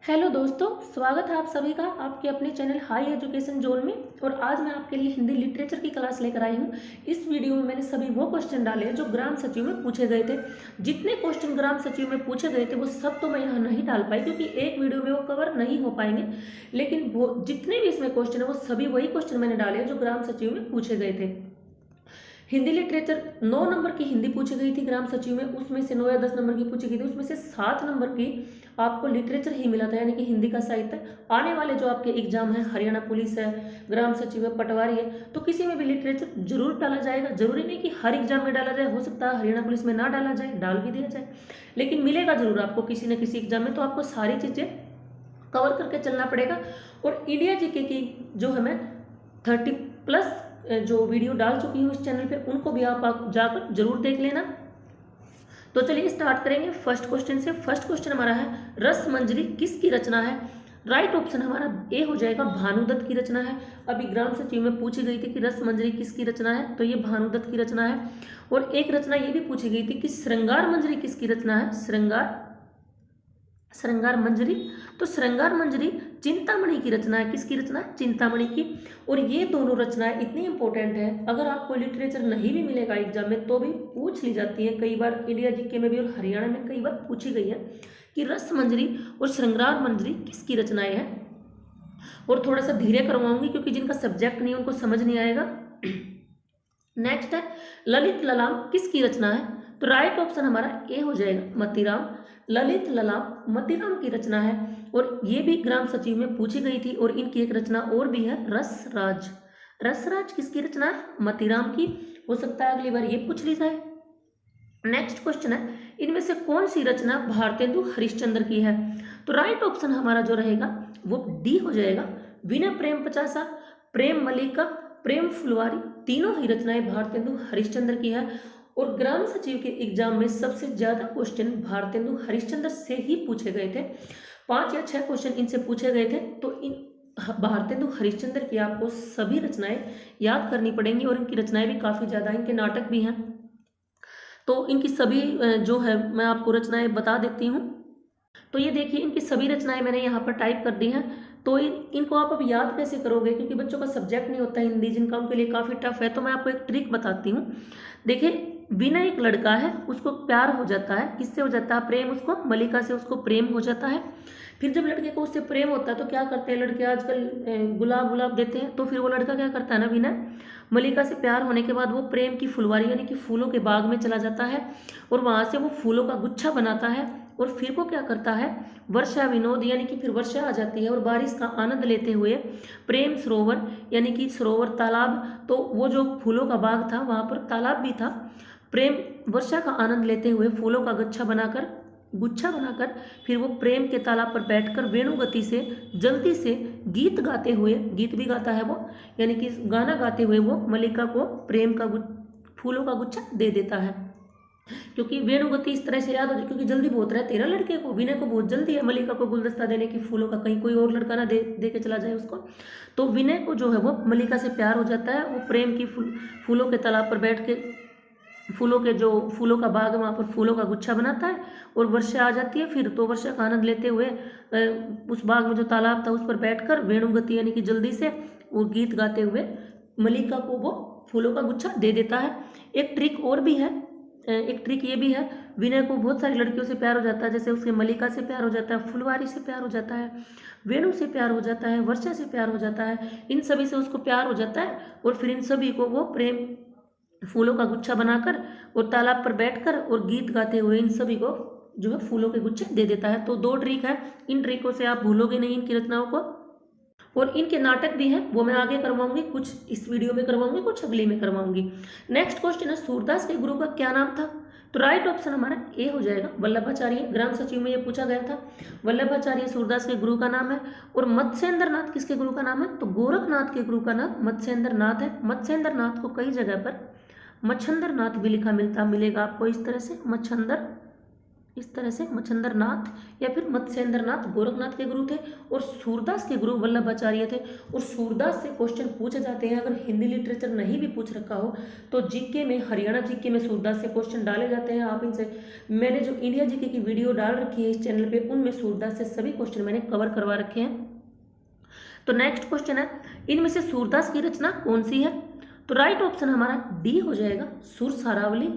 Hello दोस्तों, स्वागत है आप सभी का आपके अपने चैनल हाई एजुकेशन जोन में। और आज मैं आपके लिए हिंदी लिटरेचर की क्लास लेकर आई हूँ। इस वीडियो में मैंने सभी वो क्वेश्चन डाले हैं जो ग्राम सचिव में पूछे गए थे। जितने क्वेश्चन ग्राम सचिव में पूछे गए थे वो सब तो मैं यहाँ नहीं डाल पाई क्योंकि एक वीडियो में वो कवर नहीं हो पाएंगे, लेकिन वो जितने भी इसमें क्वेश्चन है वो सभी वही क्वेश्चन मैंने डाले हैं जो ग्राम सचिव में पूछे गए थे। हिंदी लिटरेचर 9 नंबर की हिंदी पूछी गई थी ग्राम सचिव में, उसमें से 9 या 10 नंबर की पूछी गई थी, उसमें से 7 नंबर की आपको लिटरेचर ही मिला था, यानी कि हिंदी का साहित्य। आने वाले जो आपके एग्जाम है, हरियाणा पुलिस है, ग्राम सचिव है, पटवारी है, तो किसी में भी लिटरेचर जरूर डाला जाएगा। जरूरी नहीं कि हर एग्जाम में डाला जाए, हो सकता है हरियाणा पुलिस में ना डाला जाए, डाल भी दिया जाए, लेकिन मिलेगा जरूर आपको किसी न किसी एग्जाम में। तो आपको सारी चीजें कवर करके चलना पड़ेगा। और इंडिया जीके की जो है मैं 30+ जो वीडियो डाल चुकी हूँ इस चैनल पे, उनको भी आप जाकर जरूर देख लेना। तो चलिए स्टार्ट करेंगे फर्स्ट क्वेश्चन से। फर्स्ट क्वेश्चन हमारा है, रस मंजरी किसकी रचना है? राइट ऑप्शन हमारा ए हो जाएगा, भानुदत्त की रचना है। अभी ग्राम सचिव में पूछी गई थी कि रस मंजरी किसकी रचना है, तो ये भानुदत्त की रचना है। और एक रचना ये भी पूछी गई थी कि श्रृंगार मंजरी किसकी रचना है? श्रृंगार मंजरी, तो श्रृंगार मंजरी चिंतामणि की रचना है। किसकी रचना है? चिंतामणि की। और ये दोनों रचनाएं इतनी इंपॉर्टेंट है, अगर आपको लिटरेचर नहीं भी मिलेगा एग्जाम में तो भी पूछ ली जाती है कई बार, इंडिया जीके में भी और हरियाणा में कई बार पूछी गई है कि रस मंजरी और श्रृंगार मंजरी किसकी रचनाएं हैं। और थोड़ा सा धीरे करवाऊंगी क्योंकि जिनका सब्जेक्ट नहीं है उनको समझ नहीं आएगा। नेक्स्ट है, ललित ललाम किसकी रचना है? तो राइट ऑप्शन हमारा ए हो जाएगा, मतीराम। ललित ललाम मतीराम की रचना है। और ये भी ग्राम सचिव में पूछी गई थी। और इनकी एक रचना और भी है, रसराज। रसराज किसकी रचना है? मतीराम की। हो सकता है अगली बार ये पूछ ली जाए। नेक्स्ट क्वेश्चन है, इनमें से कौन सी रचना भारतेंदु हरिश्चंद्र की है? तो राइट ऑप्शन हमारा जो रहेगा वो डी हो जाएगा, विनय प्रेम पचासा, प्रेम मलिका, प्रेम फुलवारी, तीनों ही रचनाएं भारतेंदु हरिश्चंद्र की है। और ग्राम सचिव के एग्जाम में सबसे ज्यादा क्वेश्चन भारतेंदु हरिश्चंद्र से ही पूछे गए थे, 5 या 6 क्वेश्चन इनसे पूछे गए थे। तो इन भारतेंदु हरिश्चंद्र की आपको सभी रचनाएं याद करनी पड़ेंगी। और इनकी रचनाएं भी काफी ज्यादा, इनके नाटक भी हैं, तो इनकी सभी जो है मैं आपको रचनाएं बता देती हूँ। तो ये देखिए, इनकी सभी रचनाएं मैंने यहाँ पर टाइप कर दी हैं। तो इनको आप अब याद कैसे करोगे, क्योंकि बच्चों का सब्जेक्ट नहीं होता हिंदी, जिनका उनके लिए काफ़ी टफ है। तो मैं आपको एक ट्रिक बताती हूँ। देखिए, विनय एक लड़का है, उसको प्यार हो जाता है। किससे हो जाता है प्रेम? उसको मलिका से उसको प्रेम हो जाता है। फिर जब लड़के को उससे प्रेम होता है तो क्या करते हैं लड़के आजकल, गुलाब गुलाब देते हैं। तो फिर वो लड़का क्या करता है ना, विनय, मलिका से प्यार होने के बाद वो प्रेम की फुलवारी यानी कि फूलों के बाग में चला जाता है और वहां से वो फूलों का गुच्छा बनाता है। और फिर वो क्या करता है, वर्षा विनोद यानी कि फिर वर्षा आ जाती है और बारिश का आनंद लेते हुए प्रेम सरोवर यानी कि सरोवर तालाब, तो वो जो फूलों का बाग था वहां पर तालाब भी था, प्रेम वर्षा का आनंद लेते हुए फूलों का गुच्छा बनाकर फिर वो प्रेम के तालाब पर बैठकर वेणुगति से जल्दी से गीत गाते हुए, गीत भी गाता है वो, यानी कि गाना गाते हुए वो मलिका को प्रेम का फूलों का गुच्छा दे देता है। क्योंकि वेणुगति इस तरह से याद हो जाए, क्योंकि जल्दी बहुत रहा है तेरा लड़के को, विनय को बहुत जल्दी है मलिका को गुलदस्ता देने की फूलों का, कहीं कोई और लड़का ना दे के चला जाए उसको। तो विनय को जो है वो मलिका से प्यार हो जाता है। वो प्रेम की फूलों के तालाब पर बैठ के फूलों का बाग है वहाँ पर फूलों का गुच्छा बनाता है और वर्षा आ जाती है। फिर तो वर्षा का आनंद लेते हुए उस बाग में जो तालाब था उस पर बैठकर वेणुगति यानी कि जल्दी से वो गीत गाते हुए मलिका को वो फूलों का गुच्छा दे देता है। एक ट्रिक और भी है, एक ट्रिक ये भी है, विनय को बहुत सारी लड़कियों से प्यार हो जाता है, जैसे उसके मलिका से प्यार हो जाता है, फुलवारी से प्यार हो जाता है, वेणु से प्यार हो जाता है, वर्षा से प्यार हो जाता है, इन सभी से उसको प्यार हो जाता है। और फिर इन सभी को वो प्रेम फूलों का गुच्छा बनाकर और तालाब पर बैठकर और गीत गाते हुए इन सभी को जो है फूलों के गुच्छे दे देता है। तो 2 ट्रिक है, इन ट्रिकों से आप भूलोगे नहीं इनकी रचनाओं को। और इनके नाटक भी हैं, वो मैं आगे करवाऊंगी, कुछ इस वीडियो में करवाऊंगी, कुछ अगली में करवाऊंगी। नेक्स्ट क्वेश्चन है, सूरदास के गुरु का क्या नाम था? तो राइट ऑप्शन हमारा ए हो जाएगा, वल्लभाचार्य। ग्राम सचिव में ये पूछा गया था, वल्लभाचार्य सूरदास के गुरु का नाम है। और मत्स्येंद्र नाथ किसके गुरु का नाम है? तो गोरखनाथ के गुरु का नाम मत्स्येंद्र नाथ है। मत्स्येंद्र नाथ को कई जगह पर मच्छंदर नाथ भी लिखा मिलेगा आपको इस तरह से, मच्छंदर इस तरह से मच्छिंद्रनाथ या फिर मत्स्येंद्रनाथ गोरखनाथ के गुरु थे और सूरदास के गुरु वल्लभाचार्य थे। और सूरदास से क्वेश्चन पूछे जाते हैं, अगर हिंदी लिटरेचर नहीं भी पूछ रखा हो तो जीके में, हरियाणा जीके में सूरदास से क्वेश्चन डाले जाते हैं। आप इनसे, मैंने जो इंडिया जीके की वीडियो डाल रखी है इस चैनल पे, उनमें सूरदास से सभी क्वेश्चन मैंने कवर करवा रखे हैं। तो नेक्स्ट क्वेश्चन है, इनमें से सूरदास की रचना कौन सी है? तो राइट ऑप्शन हमारा डी हो जाएगा, सुर सारावली,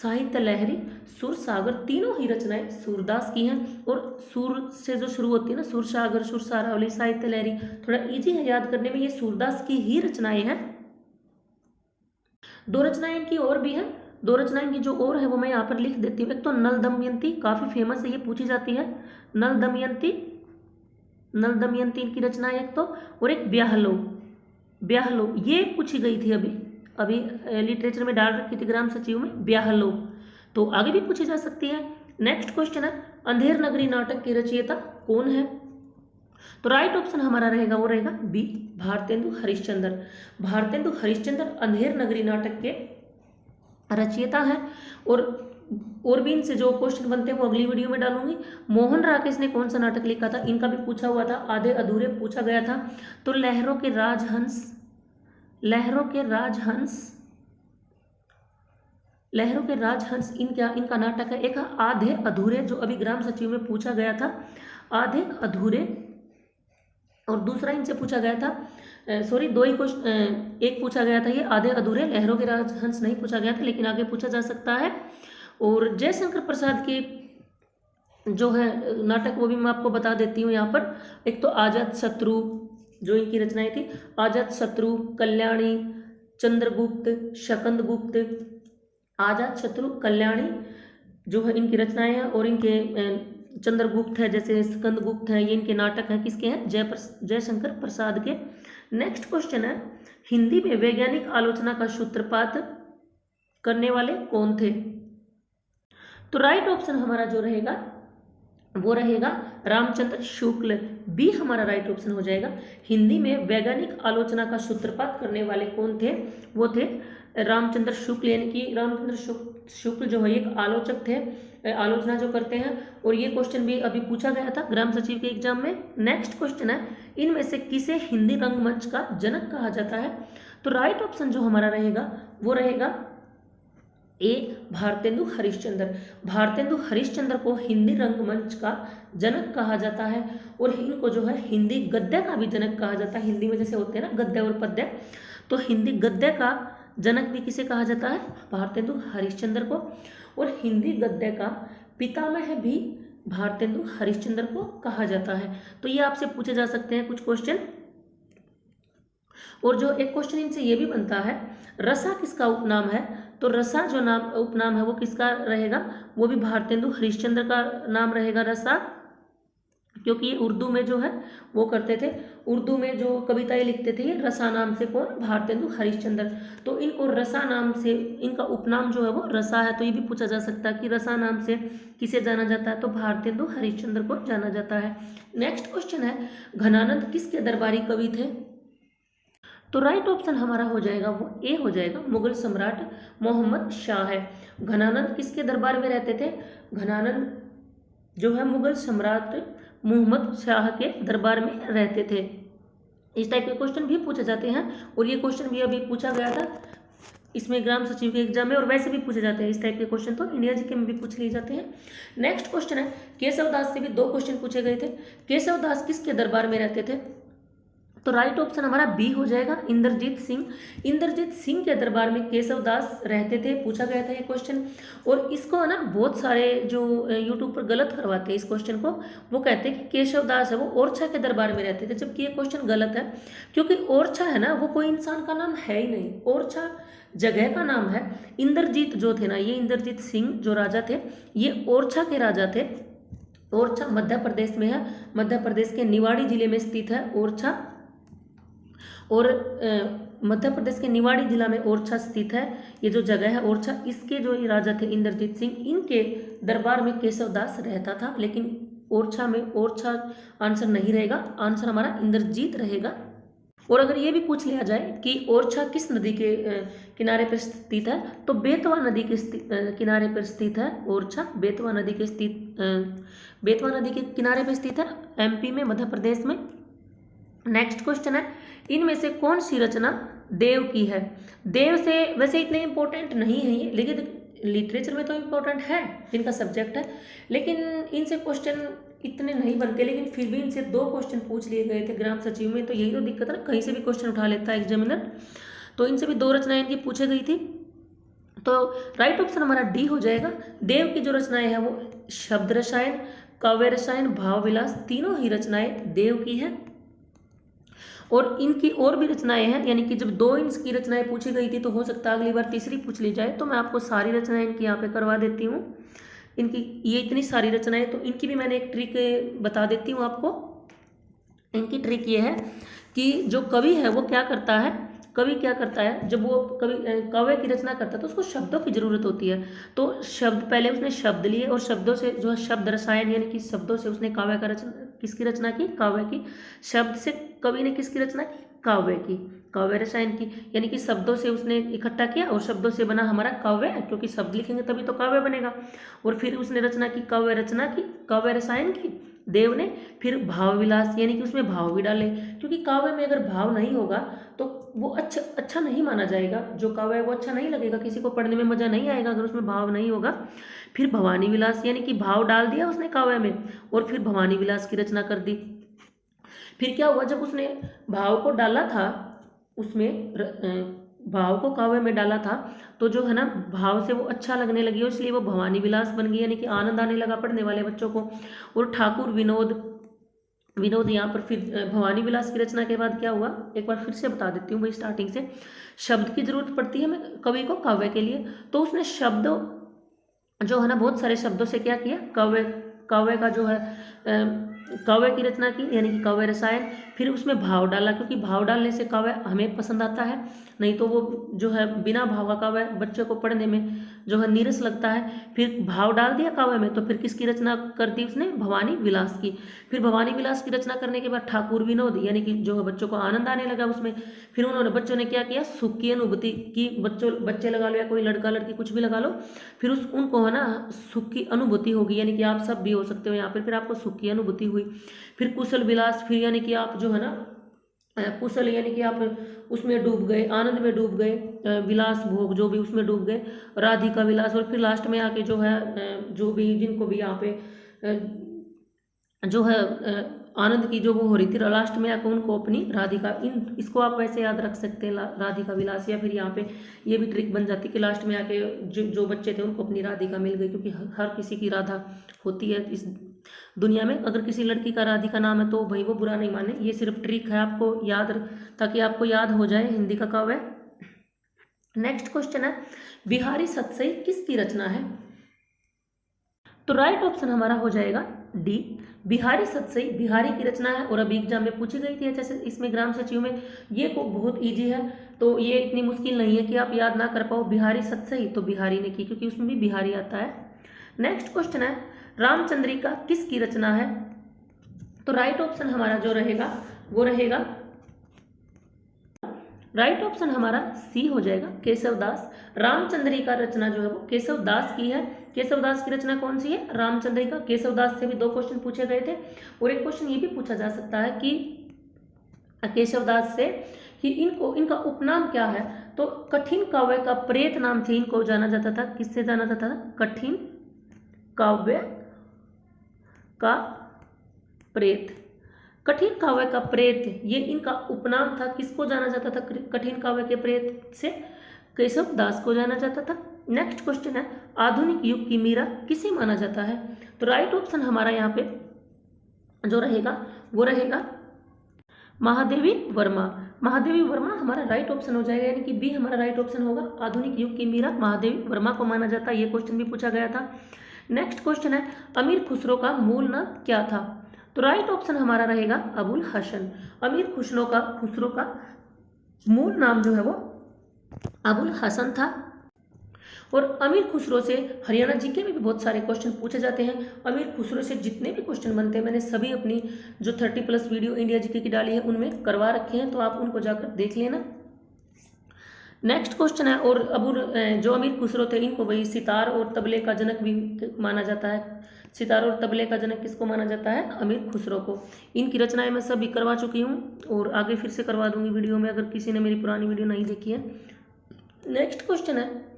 साहित्य लहरी, सुर सागर, तीनों ही रचनाएं सूरदास की हैं। और सुर से जो शुरू होती है ना, सुर सागर, सुर सारावली, साहित्य लहरी, थोड़ा इजी है याद करने में, ये सूरदास की ही रचनाएं हैं। दो रचनाएं इनकी और भी हैं, दो रचनाएं की जो और है वो मैं यहाँ पर लिख देती हूँ। एक तो नल दमयंती, काफी फेमस है, ये पूछी जाती है, नल दमयंती, नल दमयंती इनकी रचना है एक तो, और एक ब्याहलो, ब्याहलो ये पूछी गई थी अभी अभी लिटरेचर में डाल रखी थी ग्राम सचिव में, ब्याहलो, तो आगे भी पूछी जा सकती है। नेक्स्ट क्वेश्चन है, अंधेर नगरी नाटक के रचयिता कौन है? तो राइट ऑप्शन हमारा रहेगा, वो रहेगा बी, भारतेंदु हरिश्चंद्र। भारतेंदु हरिश्चंद्र अंधेर नगरी नाटक के रचयिता हैं। और भी इनसे जो क्वेश्चन बनते हैं वो अगली वीडियो में डालूंगी। मोहन राकेश ने कौन सा नाटक लिखा था? इनका भी पूछा हुआ था, आधे अधूरे पूछा गया था। तो लहरों के राजहंस, लहरों के राजहंस, लहरों के राजहंस इनका नाटक है। एक आधे अधूरे, जो अभी ग्राम सचिव में पूछा गया था, आधे अधूरे, और दूसरा इनसे पूछा गया था, सॉरी दो ही क्वेश्चन, एक पूछा गया था ये आधे अधूरे, लहरों के राजहंस नहीं पूछा गया था, लेकिन आगे पूछा जा सकता है। और जयशंकर प्रसाद की जो है नाटक वो भी मैं आपको बता देती हूँ यहाँ पर। एक तो आजाद शत्रु, जो इनकी रचनाएं थी, आजाद शत्रु, कल्याणी, चंद्रगुप्त, शकंदगुप्त, आजाद शत्रु, कल्याणी जो है इनकी रचनाएं हैं। और इनके चंद्रगुप्त है, जैसे स्कंदगुप्त है, ये इनके नाटक हैं, किसके हैं? जयशंकर प्रसाद के। नेक्स्ट क्वेश्चन है, हिंदी में वैज्ञानिक आलोचना का सूत्रपात करने वाले कौन थे? तो राइट ऑप्शन हमारा जो रहेगा वो रहेगा रामचंद्र शुक्ल, बी हमारा राइट ऑप्शन हो जाएगा। हिंदी में वैज्ञानिक आलोचना का सूत्रपात करने वाले कौन थे? वो थे रामचंद्र शुक्ल, यानी कि रामचंद्र शुक्ल जो है एक आलोचक थे, आलोचना जो करते हैं। और ये क्वेश्चन भी अभी पूछा गया था ग्राम सचिव के एग्जाम में। नेक्स्ट क्वेश्चन है, इनमें से किसे हिंदी रंगमंच का जनक कहा जाता है? तो राइट ऑप्शन जो हमारा रहेगा वो रहेगा ए, भारतेंदु हरिश्चंद्र। भारतेंदु हरिश्चंद्र को हिंदी रंगमंच का जनक कहा जाता है। और इनको जो है हिंदी गद्य का भी जनक कहा जाता है। हिंदी में जैसे होते हैं ना गद्य और पद्य, तो हिंदी गद्य का जनक भी किसे कहा जाता है? भारतेंदु हरिश्चंद्र को। और हिंदी गद्य का पितामह भी भारतेंदु हरिश्चंद्र को कहा जाता है। तो ये आपसे पूछे जा सकते हैं कुछ क्वेश्चन। और जो एक क्वेश्चन इनसे ये भी बनता है, रसा किसका उपनाम है? तो रसा जो नाम उपनाम है वो किसका रहेगा? वो भी भारतेंदु हरिश्चंद्र का नाम रहेगा रसा, क्योंकि ये उर्दू में जो है वो करते थे, उर्दू में जो कविताएं लिखते थे ये रसा नाम से। कौन? भारतेंदु हरिश्चंद्र। तो इनको रसा नाम से, इनका उपनाम जो है वो रसा है। तो ये भी पूछा जा सकता है कि रसा नाम से किसे जाना जाता है? तो भारतेंदु हरिश्चंद्र को जाना जाता है। नेक्स्ट क्वेश्चन है, घनानंद किसके दरबारी कवि थे? तो राइट ऑप्शन हमारा हो जाएगा वो ए हो जाएगा, मुगल सम्राट मोहम्मद शाह है। घनानंद किसके दरबार में रहते थे? घनानंद जो है मुगल सम्राट मोहम्मद शाह के दरबार में रहते थे। इस टाइप के क्वेश्चन भी पूछे जाते हैं। और ये क्वेश्चन भी अभी पूछा गया था इसमें ग्राम सचिव के एग्जाम में, और वैसे भी पूछे जाते हैं इस टाइप के क्वेश्चन, तो इंडिया जीके में भी पूछ लिए जाते हैं। नेक्स्ट क्वेश्चन है, केशवदास से भी दो क्वेश्चन पूछे गए थे। केशवदास किसके दरबार में रहते थे? तो राइट ऑप्शन हमारा बी हो जाएगा, इंद्रजीत सिंह। इंद्रजीत सिंह के दरबार में केशवदास रहते थे, पूछा गया था ये क्वेश्चन। और इसको है ना बहुत सारे जो यूट्यूब पर गलत करवाते हैं इस क्वेश्चन को, वो कहते हैं कि केशवदास है वो ओरछा के दरबार में रहते थे, जबकि ये क्वेश्चन गलत है। क्योंकि ओरछा है ना वो कोई इंसान का नाम है ही नहीं, ओरछा जगह का नाम है। इंद्रजीत जो थे ना, ये इंद्रजीत सिंह जो राजा थे ये ओरछा के राजा थे। ओरछा मध्य प्रदेश में है, मध्य प्रदेश के निवाड़ी जिले में स्थित है ओरछा। और मध्य प्रदेश के निवाड़ी जिला में ओरछा स्थित है ये जो जगह है ओरछा। इसके जो ये राजा थे इंद्रजीत सिंह, इनके दरबार में केशवदास रहता था। लेकिन ओरछा में ओरछा आंसर नहीं रहेगा, आंसर हमारा इंद्रजीत रहेगा। और अगर ये भी पूछ लिया जाए कि ओरछा किस नदी के किनारे पर स्थित है, तो बेतवा नदी के किनारे पर स्थित है। ओरछा बेतवा नदी के बेतवा नदी के किनारे पर स्थित है, एमपी में, मध्य प्रदेश में। नेक्स्ट क्वेश्चन है, इनमें से कौन सी रचना देव की है? देव से वैसे इतने इंपॉर्टेंट नहीं है ये, लेकिन लिटरेचर में तो इम्पोर्टेंट है, जिनका सब्जेक्ट है, लेकिन इनसे क्वेश्चन इतने नहीं बनते, लेकिन फिर भी इनसे 2 क्वेश्चन पूछ लिए गए थे ग्राम सचिव में। तो यही तो दिक्कत है ना, कहीं से भी क्वेश्चन उठा लेता है एग्जामिनर। तो इनसे भी 2 रचनाएं इनकी पूछी गई थी। तो राइट ऑप्शन हमारा डी हो जाएगा। देव की जो रचनाएं हैं वो शब्द रसायन, काव्य रसायन, भाव विलास, तीनों ही रचनाएं देव की हैं। और इनकी और भी रचनाएं हैं, यानी कि जब 2 इनकी रचनाएं पूछी गई थी, तो हो सकता है अगली बार तीसरी पूछ ली जाए। तो मैं आपको सारी रचनाएं इनकी यहाँ पे करवा देती हूँ। इनकी ये इतनी सारी रचनाएं, तो इनकी भी मैंने एक ट्रिक बता देती हूँ आपको। इनकी ट्रिक ये है कि जो कवि है वो क्या करता है, कवि क्या करता है, जब वो कवि काव्य की रचना करता है तो उसको शब्दों की जरूरत होती है। तो शब्द पहले उसने शब्द लिए, और शब्दों से जो है शब्द रसायन, यानी कि शब्दों से उसने काव्य का रचना, किसकी रचना की? काव्य की। शब्द से कवि ने किसकी रचना की? काव्य की, काव्य रसायन की। यानी कि शब्दों से उसने इकट्ठा किया और शब्दों से बना हमारा काव्य, क्योंकि शब्द लिखेंगे तभी तो काव्य बनेगा। और फिर उसने रचना की, काव्य रचना की, काव्य रसायन की देव ने। फिर भाव विलास, यानी कि उसमें भाव भी डाले, क्योंकि काव्य में अगर भाव नहीं होगा तो वो अच्छा नहीं माना जाएगा। जो काव्य है वो अच्छा नहीं लगेगा, किसी को पढ़ने में मजा नहीं आएगा अगर उसमें भाव नहीं होगा। फिर भवानी विलास, यानी कि भाव डाल दिया उसने काव्य में, और फिर भवानी विलास की रचना कर दी। फिर क्या हुआ, जब उसने भाव को डाला था, उसमें भाव को काव्य में डाला था, तो जो है ना भाव से वो अच्छा लगने लगी, इसलिए वो भवानी विलास बन गई, यानी कि आनंद आने लगा पढ़ने वाले बच्चों को। और ठाकुर विनोद यहाँ पर फिर भवानी विलास की रचना के बाद क्या हुआ, एक बार फिर से बता देती हूँ भाई स्टार्टिंग से। शब्द की जरूरत पड़ती है हमें कवि को काव्य के लिए, तो उसने शब्द जो है ना बहुत सारे शब्दों से क्या किया, काव्य का जो है काव्य की रचना की, यानी कि काव्य रसायन। फिर उसमें भाव डाला, क्योंकि भाव डालने से काव्य हमें पसंद आता है, नहीं तो वो जो है बिना भाव का काव्य बच्चे को पढ़ने में जो है नीरस लगता है। फिर भाव डाल दिया काव्य में, तो फिर किसकी रचना कर दी उसने? भवानी विलास की। फिर भवानी विलास की रचना करने के बाद ठाकुर विनोद, यानी कि जो है बच्चों को आनंद आने लगा उसमें। फिर उन्होंने बच्चों ने क्या किया, सुख की अनुभूति की, बच्चे लगा लो या कोई लड़का लड़की कुछ भी लगा लो, फिर उनको है ना सुख की अनुभूति होगी, यानी कि आप सब भी हो सकते हो यहाँ पर, फिर आपको सुख की अनुभूति हुई। फिर कुशल विलास, फिर यानी कि आप जो है ना कुशल, यानी कि आप उसमें डूब गए, आनंद में डूब गए, विलास भोग जो भी उसमें डूब गए, राधिका विलास। और फिर लास्ट में आके जो है जो भी जिनको भी यहाँ पे जो है आनंद की जो वो हो रही थी, लास्ट में आकर उनको अपनी राधिका, इसको आप वैसे याद रख सकते हैं, राधिका विलास। या फिर यहाँ पे ये भी ट्रिक बन जाती कि लास्ट में आके जो बच्चे थे उनको अपनी राधिका मिल गई, क्योंकि हर किसी की राधा होती है इस दुनिया में। अगर किसी लड़की का राधिका नाम है तो भाई वो बुरा नहीं माने, ये सिर्फ ट्रिक है आपको याद, ताकि आपको याद हो जाए हिंदी का काव्य। नेक्स्ट क्वेश्चन है, बिहारी सतसई किसकी रचना है? तो राइट ऑप्शन हमारा हो जाएगा डी, बिहारी सतसई बिहारी की रचना है। और अभी एग्जाम में पूछी गई थी जैसे इसमें ग्राम सचिव में, ये को बहुत इजी है, तो ये इतनी मुश्किल नहीं है कि आप याद ना कर पाओ। बिहारी सतसई तो बिहारी ने की, क्योंकि उसमें भी बिहारी आता है। नेक्स्ट क्वेश्चन है, रामचंद्रिका किसकी रचना है? तो राइट ऑप्शन हमारा जो रहेगा वो रहेगा, राइट ऑप्शन हमारा सी हो जाएगा, केशवदास। रामचंद्रिका रचना जो है वो केशवदास की है। केशवदास की रचना कौन सी है? रामचंद्रिका। केशवदास से भी 2 क्वेश्चन पूछे गए थे, और एक क्वेश्चन ये भी पूछा जा सकता है कि केशवदास से कि इनका उपनाम क्या है? तो कठिन काव्य का प्रेत नाम से इनको जाना जाता था। किससे जाना जाता था? कठिन काव्य का प्रेत। कठिन काव्य का प्रेत ये इनका उपनाम था। किसको जाना जाता था कठिन काव्य के प्रेत से? केशव दास को जाना जाता था। नेक्स्ट क्वेश्चन है, आधुनिक युग की मीरा किसे माना जाता है? तो राइट ऑप्शन हमारा यहाँ पे जो रहेगा वो रहेगा महादेवी वर्मा। महादेवी वर्मा हमारा राइट ऑप्शन हो जाएगा, यानी कि बी हमारा राइट ऑप्शन होगा। आधुनिक युग की मीरा महादेवी वर्मा को माना जाता है, ये क्वेश्चन भी पूछा गया था। नेक्स्ट क्वेश्चन है, अमीर खुसरो का मूल नाम क्या था? तो राइट ऑप्शन हमारा रहेगा अबुल हसन। अमीर खुसरो का मूल नाम जो है वो अबुल हसन था। और अमीर खुसरो से हरियाणा जीके में भी बहुत सारे क्वेश्चन पूछे जाते हैं। अमीर खुसरो से जितने भी क्वेश्चन बनते हैं मैंने सभी अपनी जो 30+ वीडियो इंडिया जीके की डाली है उनमें करवा रखे हैं, तो आप उनको जाकर देख लेना। नेक्स्ट क्वेश्चन है, और जो अमीर खुसरो थे इनको वही सितार और तबले का जनक भी माना जाता है। सितार और तबले का जनक किसको माना जाता है? अमीर खुसरो को। इनकी रचनाएं मैं सभी करवा चुकी हूँ और आगे फिर से करवा दूंगी वीडियो में, अगर किसी ने मेरी पुरानी वीडियो नहीं देखी है। नेक्स्ट क्वेश्चन है,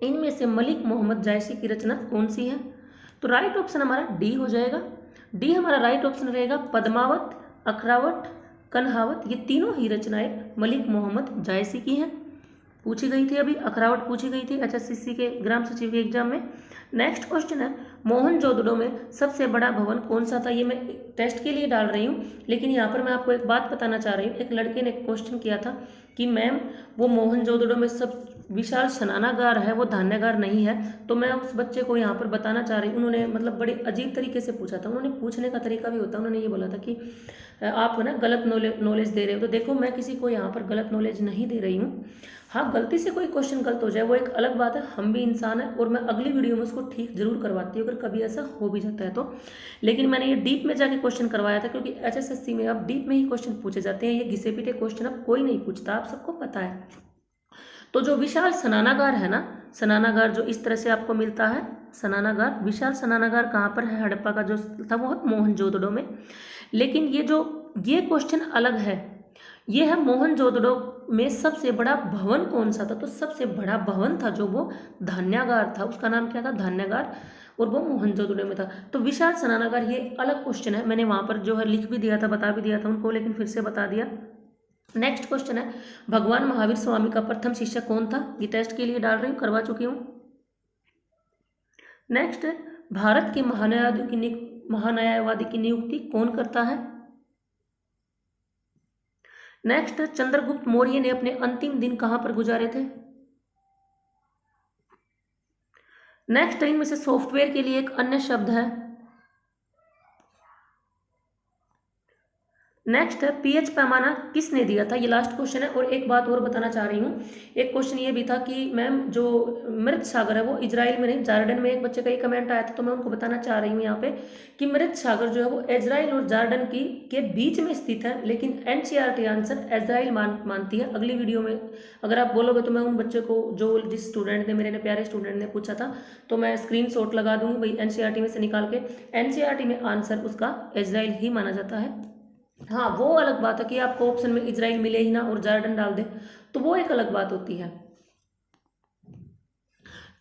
इनमें से मलिक मोहम्मद जायसी की रचना कौन सी है? तो राइट ऑप्शन हमारा डी हो जाएगा। डी हमारा राइट ऑप्शन रहेगा। पद्मावत, अखरावत, कन्हावत, ये तीनों ही रचनाएं मलिक मोहम्मद जायसी की हैं। पूछी गई थी अभी, अखरावट पूछी गई थी HSCC के ग्राम सचिव के एग्जाम में। नेक्स्ट क्वेश्चन है, मोहनजोदड़ो में सबसे बड़ा भवन कौन सा था? ये मैं टेस्ट के लिए डाल रही हूँ, लेकिन यहाँ पर मैं आपको एक बात बताना चाह रही हूँ। एक लड़के ने क्वेश्चन किया था कि मैम वो मोहनजोदड़ो में सब विशाल स्नानागार है, वो धान्यागार नहीं है। तो मैं उस बच्चे को यहाँ पर बताना चाह रही हूँ, उन्होंने मतलब बड़े अजीब तरीके से पूछा था। उन्होंने पूछने का तरीका भी होता है, उन्होंने ये बोला था कि आप ना गलत नॉलेज दे रहे हो। तो देखो, मैं किसी को यहाँ पर गलत नॉलेज नहीं दे रही हूँ। हाँ, गलती से कोई क्वेश्चन गलत हो जाए वो एक अलग बात है, हम भी इंसान हैं और मैं अगली वीडियो में उसको ठीक जरूर करवाती हूँ अगर कभी ऐसा हो भी जाता है तो। लेकिन मैंने ये डीप में जाके क्वेश्चन करवाया था, क्योंकि HSSC में अब डीप में ही क्वेश्चन पूछे जाते हैं। ये घिसे पीटे क्वेश्चन अब कोई नहीं पूछता, आप सबको पता है। तो जो विशाल स्नानागार है ना, स्नानागार जो इस तरह से आपको मिलता है, स्नानागार, विशाल स्नानागार कहाँ पर है? हड़प्पा का जो था वो मोहनजोदड़ो में। लेकिन ये क्वेश्चन अलग है, ये है मोहनजोदड़ो में सबसे बड़ा भवन कौन सा था? तो सबसे बड़ा भवन था जो वो धान्यागार था, उसका नाम क्या था? धान्यागार, और वो मोहनजोदड़ो में था। तो विशाल स्नानागार ये अलग क्वेश्चन है, मैंने वहां पर जो है लिख भी दिया था, बता भी दिया था उनको, लेकिन फिर से बता दिया। नेक्स्ट क्वेश्चन है, भगवान महावीर स्वामी का प्रथम शिष्य कौन था? ये टेस्ट के लिए डाल रही हूँ, करवा चुकी हूँ। नेक्स्ट है, भारत के महान्यायवादी की नियुक्ति कौन करता है? नेक्स्ट, चंद्रगुप्त मौर्य ने अपने अंतिम दिन कहां पर गुजारे थे? नेक्स्ट, इनमें से सॉफ्टवेयर के लिए एक अन्य शब्द है। नेक्स्ट है, पीएच पैमाना किसने दिया था? ये लास्ट क्वेश्चन है। और एक बात और बताना चाह रही हूँ, एक क्वेश्चन ये भी था कि मैम जो मृत सागर है वो इजराइल में नहीं, जार्डन में। एक बच्चे का ये कमेंट आया था, तो मैं उनको बताना चाह रही हूँ यहाँ पे कि मृत सागर जो है वो इजराइल और जार्डन के बीच में स्थित है, लेकिन NCERT आंसर इजराइल मानती है। अगली वीडियो में अगर आप बोलोगे तो मैं उन बच्चे को, जो जिस स्टूडेंट ने, मेरे प्यारे स्टूडेंट ने पूछा था, तो मैं स्क्रीनशॉट लगा दूंगी वही NCERT में से निकाल के। NCERT में आंसर उसका इजराइल ही माना जाता है। हाँ, वो अलग बात है कि आपको ऑप्शन में इजराइल मिले ही ना और जार्डन डाल दे, तो वो एक अलग बात होती है।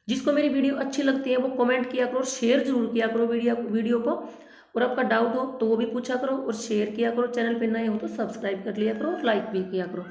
जिसको मेरी वीडियो अच्छी लगती है वो कमेंट किया करो, शेयर जरूर किया करो वीडियो को, और आपका डाउट हो तो वो भी पूछा करो और शेयर किया करो। चैनल पे नए हो तो सब्सक्राइब कर लिया करो और लाइक भी किया करो।